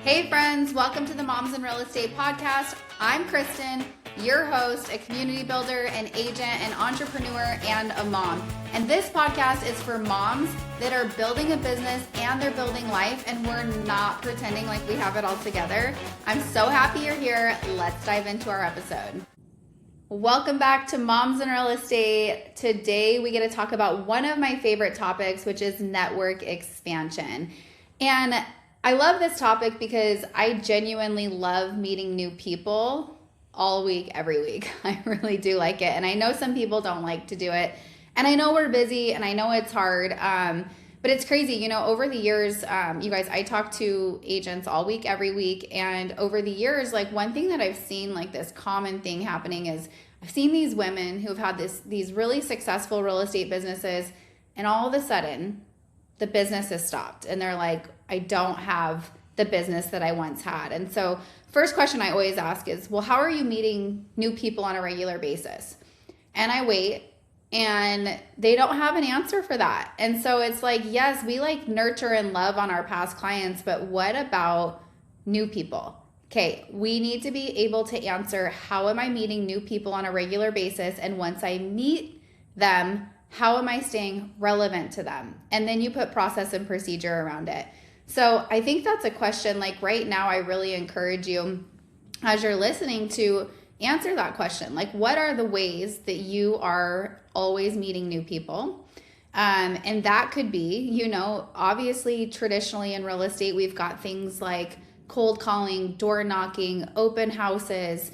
Hey friends, welcome to the Moms in Real Estate podcast. I'm Kristen, your host, a community builder, an agent, an entrepreneur, and a mom. And this podcast is for moms that are building a business and they're building life, and we're not pretending like we have it all together. I'm so happy you're here. Let's dive into our episode. Welcome back to Moms in Real Estate. Today we get to talk about one of my favorite topics, which is network expansion. And I love this topic because I genuinely love meeting new people all week, every week. I really do like it. And I know some people don't like to do it. And I know we're busy and I know it's hard. But it's crazy. You know, over the years, you guys, I talk to agents all week, every week. And over the years, like one thing that I've seen, like this common thing happening is I've seen these women who've had these really successful real estate businesses, and all of a sudden the business has stopped and they're like, I don't have the business that I once had. And so first question I always ask is, well, how are you meeting new people on a regular basis? And I wait, and they don't have an answer for that. And so it's like, yes, we like nurture and love on our past clients, but what about new people? Okay, we need to be able to answer, how am I meeting new people on a regular basis? And once I meet them, how am I staying relevant to them? And then you put process and procedure around it. So I think that's a question. Like right now, I really encourage you, as you're listening, to answer that question. Like, what are the ways that you are always meeting new people? And that could be, you know, obviously traditionally in real estate, we've got things like cold calling, door knocking, open houses,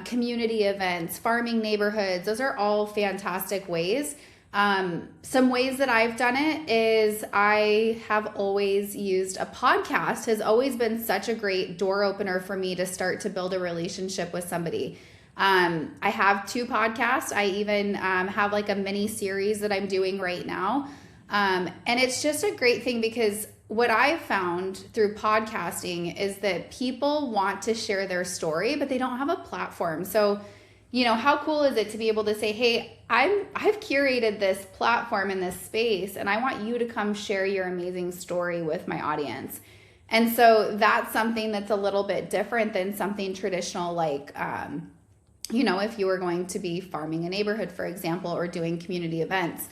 community events, farming neighborhoods. Those are all fantastic ways. Some ways that I've done it is I have always used a podcast. Has always been such a great door opener for me to start to build a relationship with somebody. I have 2 podcasts. I even have like a mini series that I'm doing right now. And it's just a great thing because what I've found through podcasting is that people want to share their story, but they don't have a platform. So, you know, how cool is it to be able to say, hey, I've curated this platform in this space, and I want you to come share your amazing story with my audience. And so that's something that's a little bit different than something traditional, like, you know, if you were going to be farming a neighborhood, for example, or doing community events.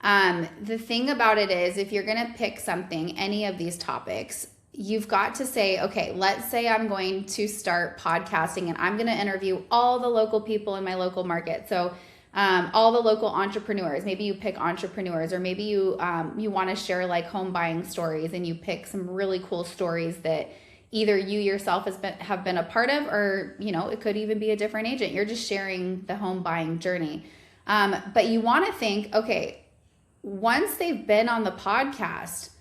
The thing about it is, if you're going to pick something, any of these topics, you've got to say, okay, let's say I'm going to start podcasting and I'm going to interview all the local people in my local market. So all the local entrepreneurs. Maybe you pick entrepreneurs, or maybe you want to share like home buying stories, and you pick some really cool stories that either you yourself have been a part of, or, you know, it could even be a different agent. You're just sharing the home buying journey. But you want to think, okay, once they've been on the podcast,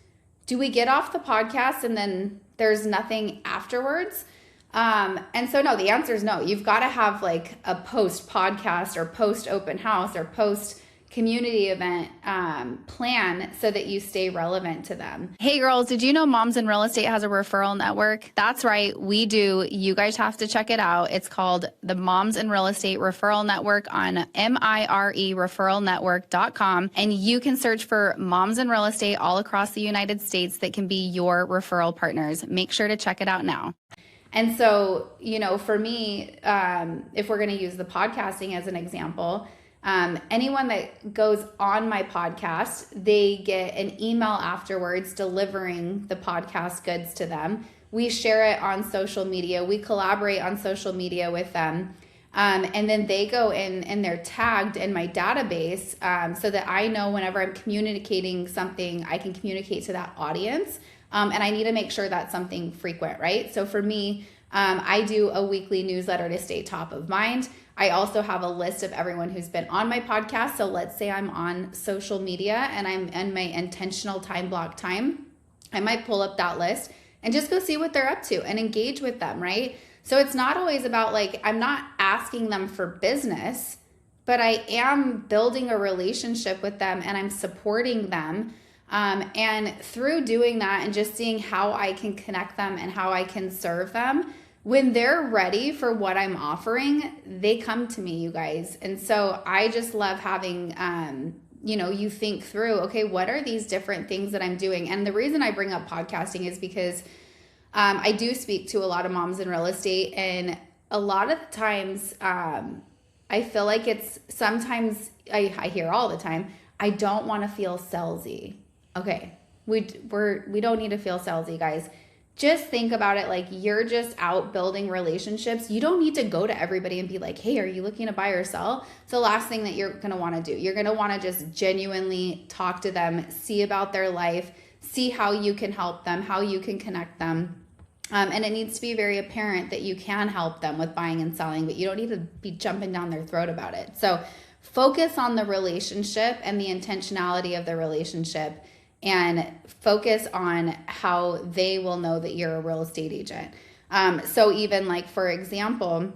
do we get off the podcast and then there's nothing afterwards? And so no, the answer is no. You've got to have like a post podcast or post open house or post community event plan so that you stay relevant to them. Hey girls, did you know Moms in Real Estate has a referral network? That's right, we do. You guys have to check it out. It's called the Moms in Real Estate Referral Network on mirereferralnetwork.com. And you can search for moms in real estate all across the United States that can be your referral partners. Make sure to check it out now. And so, you know, for me, if we're going to use the podcasting as an example, anyone that goes on my podcast, they get an email afterwards delivering the podcast goods to them. We share it on social media. We collaborate on social media with them. And then they go in and they're tagged in my database so that I know whenever I'm communicating something, I can communicate to that audience. And I need to make sure that's something frequent, right? So for me, I do a weekly newsletter to stay top of mind. I also have a list of everyone who's been on my podcast. So let's say I'm on social media and I'm in my intentional time block time. I might pull up that list and just go see what they're up to and engage with them, right? So it's not always about like, I'm not asking them for business, but I am building a relationship with them and I'm supporting them. And through doing that and just seeing how I can connect them and how I can serve them, when they're ready for what I'm offering, they come to me, you guys. And so I just love having, you think through, okay, what are these different things that I'm doing? And the reason I bring up podcasting is because I do speak to a lot of moms in real estate, and a lot of the times, I feel like it's sometimes I hear all the time, I don't want to feel salesy. Okay, we don't need to feel salesy, guys. Just think about it like you're just out building relationships. You don't need to go to everybody and be like, hey, are you looking to buy or sell? It's the last thing that you're going to want to do. You're going to want to just genuinely talk to them, see about their life, see how you can help them, how you can connect them. And it needs to be very apparent that you can help them with buying and selling, but you don't need to be jumping down their throat about it. So focus on the relationship and the intentionality of the relationship, and focus on how they will know that you're a real estate agent. So even like, for example,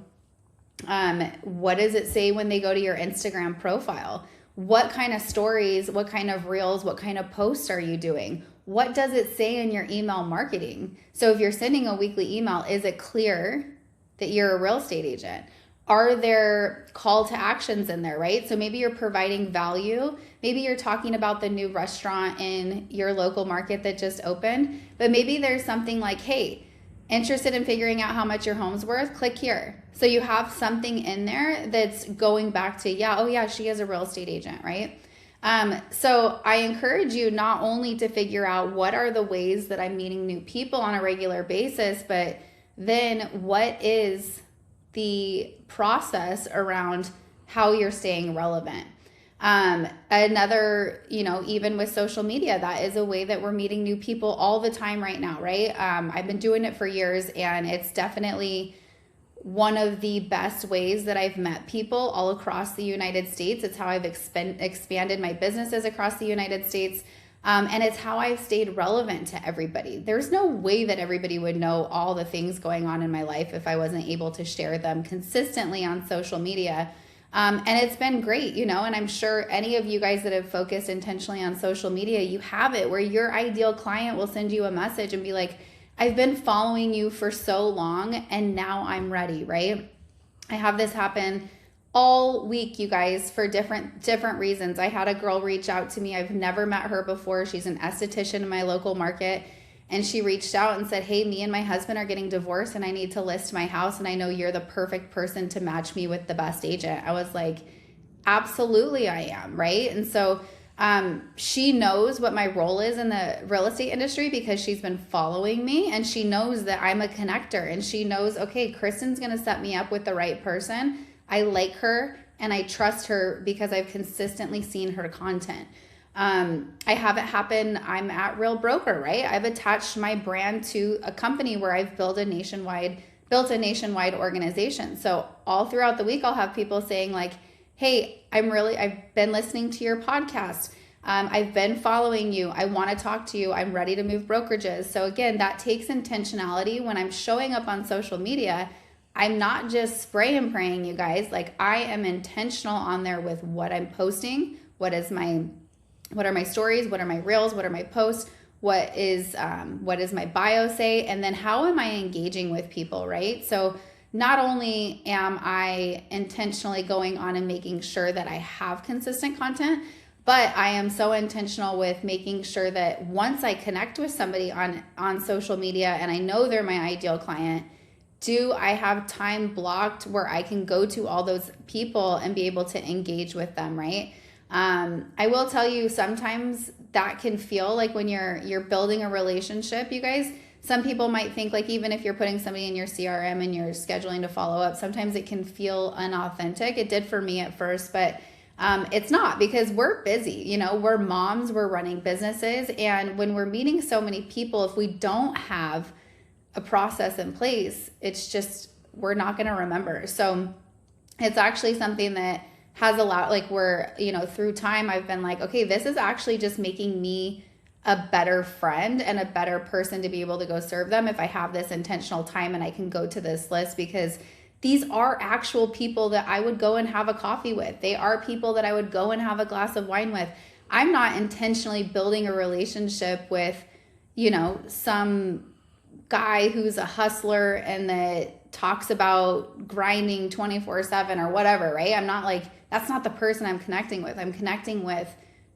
what does it say when they go to your Instagram profile? What kind of stories, what kind of reels, what kind of posts are you doing? What does it say in your email marketing? So if you're sending a weekly email, is it clear that you're a real estate agent? Are there call to actions in there, right? So maybe you're providing value. Maybe you're talking about the new restaurant in your local market that just opened, but maybe there's something like, hey, interested in figuring out how much your home's worth? Click here. So you have something in there that's going back to, yeah, she is a real estate agent, right? So I encourage you not only to figure out what are the ways that I'm meeting new people on a regular basis, but then what is the process around how you're staying relevant. Another, even with social media, that is a way that we're meeting new people all the time right now, right? I've been doing it for years, and it's definitely one of the best ways that I've met people all across the United States. It's how I've expanded my businesses across the United States. And it's how I've stayed relevant to everybody. There's no way that everybody would know all the things going on in my life if I wasn't able to share them consistently on social media. And it's been great, and I'm sure any of you guys that have focused intentionally on social media, you have it where your ideal client will send you a message and be like, I've been following you for so long and now I'm ready, right? I have this happen all week, you guys, for different reasons. I had a girl reach out to me. I've never met her before. She's an esthetician in my local market. And she reached out and said, hey, me and my husband are getting divorced and I need to list my house. And I know you're the perfect person to match me with the best agent. I was like, absolutely I am, right? And so she knows what my role is in the real estate industry because she's been following me, and she knows that I'm a connector, and she knows, okay, Kristen's going to set me up with the right person. I like her and I trust her because I've consistently seen her content. I have it happen. I'm at Real Broker, right? I've attached my brand to a company where I've built a nationwide organization. So all throughout the week, I'll have people saying like, hey, I've been listening to your podcast. I've been following you. I want to talk to you. I'm ready to move brokerages. So again, that takes intentionality. When I'm showing up on social media, I'm not just spray and praying, you guys. Like, I am intentional on there with what I'm posting. What are my stories? What are my reels? What are my posts? What is my bio say? And then how am I engaging with people, right? So not only am I intentionally going on and making sure that I have consistent content, but I am so intentional with making sure that once I connect with somebody on social media and I know they're my ideal client, do I have time blocked where I can go to all those people and be able to engage with them, right? I will tell you, sometimes that can feel like when you're building a relationship, you guys, some people might think like, even if you're putting somebody in your CRM and you're scheduling to follow up, sometimes it can feel unauthentic. It did for me at first, but it's not, because we're busy, we're moms, we're running businesses. And when we're meeting so many people, if we don't have a process in place, it's just, we're not going to remember. So it's actually something that has a lot, like through time, I've been like, okay, this is actually just making me a better friend and a better person to be able to go serve them if I have this intentional time and I can go to this list, because these are actual people that I would go and have a coffee with. They are people that I would go and have a glass of wine with. I'm not intentionally building a relationship with, some guy who's a hustler and that talks about grinding 24/7 or whatever, right? I'm not like, that's not the person I'm connecting with. I'm connecting with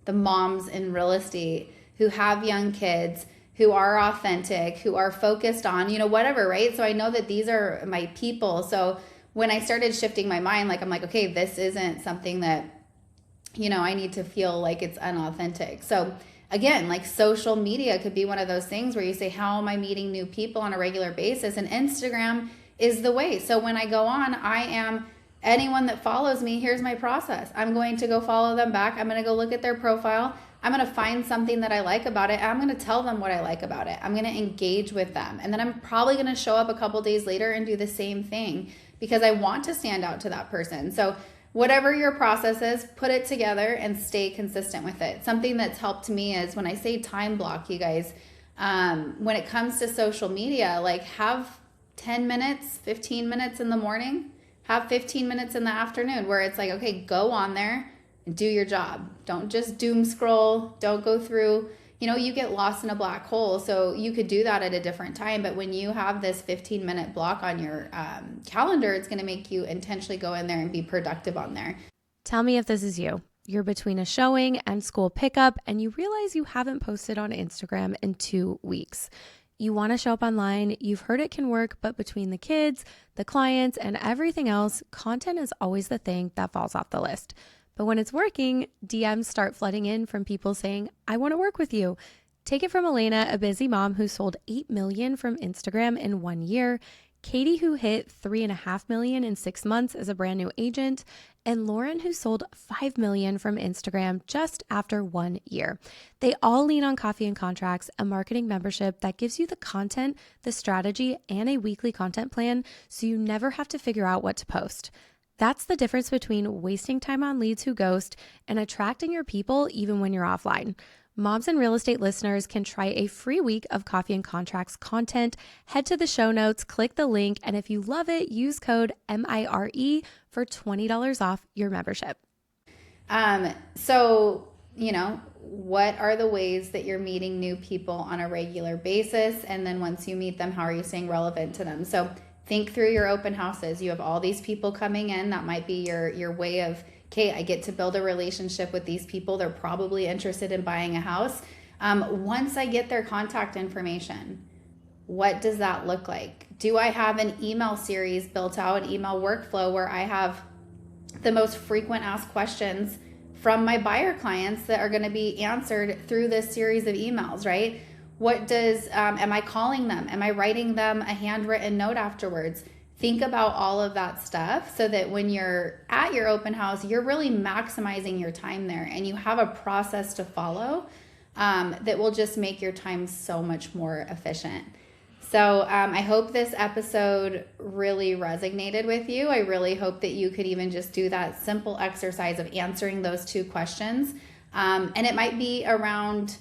the moms in real estate who have young kids, who are authentic, who are focused on, whatever, right? So I know that these are my people. So when I started shifting my mind, I'm like, okay, this isn't something that, I need to feel like it's unauthentic. So again, like social media could be one of those things where you say, how am I meeting new people on a regular basis? And Instagram is the way. So when I go on, anyone that follows me, here's my process. I'm going to go follow them back. I'm going to go look at their profile. I'm going to find something that I like about it. I'm going to tell them what I like about it. I'm going to engage with them. And then I'm probably going to show up a couple days later and do the same thing because I want to stand out to that person. So whatever your process is, put it together and stay consistent with it. Something that's helped me is when I say time block, you guys, when it comes to social media, like have 10 minutes, 15 minutes in the morning, have 15 minutes in the afternoon where it's like, okay, go on there and do your job. Don't just doom scroll. Don't go through, you get lost in a black hole. So you could do that at a different time. But when you have this 15-minute block on your calendar, it's going to make you intentionally go in there and be productive on there. Tell me if this is you. You're between a showing and school pickup, and you realize you haven't posted on Instagram in 2 weeks. You want to show up online. You've heard it can work, but between the kids, the clients, and everything else, content is always the thing that falls off the list. But when it's working, DMs start flooding in from people saying, I want to work with you. Take it from Elena, a busy mom who sold 8 million from Instagram in 1 year, Katie, who hit 3.5 million in 6 months as a brand new agent, and Lauren, who sold 5 million from Instagram just after 1 year. They all lean on Coffee and Contracts, a marketing membership that gives you the content, the strategy, and a weekly content plan so you never have to figure out what to post. That's the difference between wasting time on leads who ghost and attracting your people even when you're offline. Moms and Real Estate listeners can try a free week of Coffee and Contracts content. Head to the show notes, click the link, and if you love it, use code MIRE for $20 off your membership. So, what are the ways that you're meeting new people on a regular basis? And then once you meet them, how are you staying relevant to them? So think through your open houses. You have all these people coming in. That might be your way of, okay, I get to build a relationship with these people. They're probably interested in buying a house. Once I get their contact information, what does that look like? Do I have an email series built out, an email workflow where I have the most frequent asked questions from my buyer clients that are going to be answered through this series of emails, right? What does, am I calling them? Am I writing them a handwritten note afterwards? Think about all of that stuff so that when you're at your open house, you're really maximizing your time there and you have a process to follow that will just make your time so much more efficient. So I hope this episode really resonated with you. I really hope that you could even just do that simple exercise of answering those 2 questions. And it might be around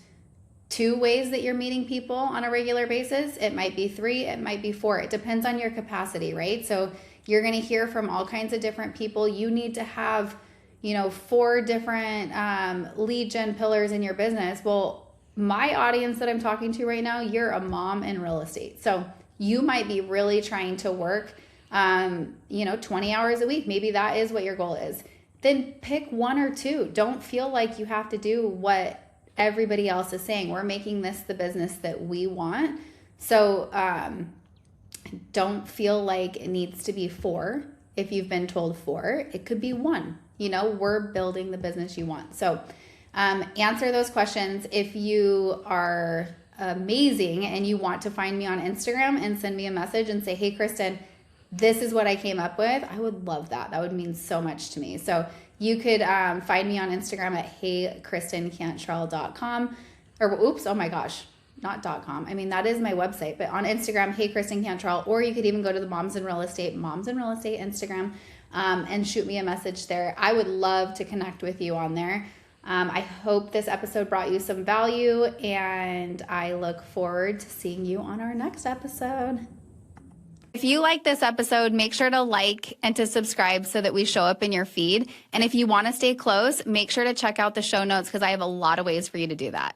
2 ways that you're meeting people on a regular basis. It might be 3, it might be 4. It depends on your capacity, right? So you're going to hear from all kinds of different people. You need to have, 4 different lead gen pillars in your business. Well, my audience that I'm talking to right now, you're a mom in real estate. So you might be really trying to work, 20 hours a week. Maybe that is what your goal is. Then pick 1 or 2. Don't feel like you have to do what everybody else is saying. We're making this the business that we want. So don't feel like it needs to be 4. If you've been told 4, it could be 1. We're building the business you want. So answer those questions. If you are amazing and you want to find me on Instagram and send me a message and say, hey, Kristen, this is what I came up with, I would love that. That would mean so much to me. So you could find me on Instagram at heykristencantrell.com oh my gosh, not .com. I mean, that is my website, but on Instagram, Hey Kristen Cantrell, or you could even go to the Moms in Real Estate Instagram and shoot me a message there. I would love to connect with you on there. I hope this episode brought you some value, and I look forward to seeing you on our next episode. If you like this episode, make sure to like and to subscribe so that we show up in your feed. And if you want to stay close, make sure to check out the show notes because I have a lot of ways for you to do that.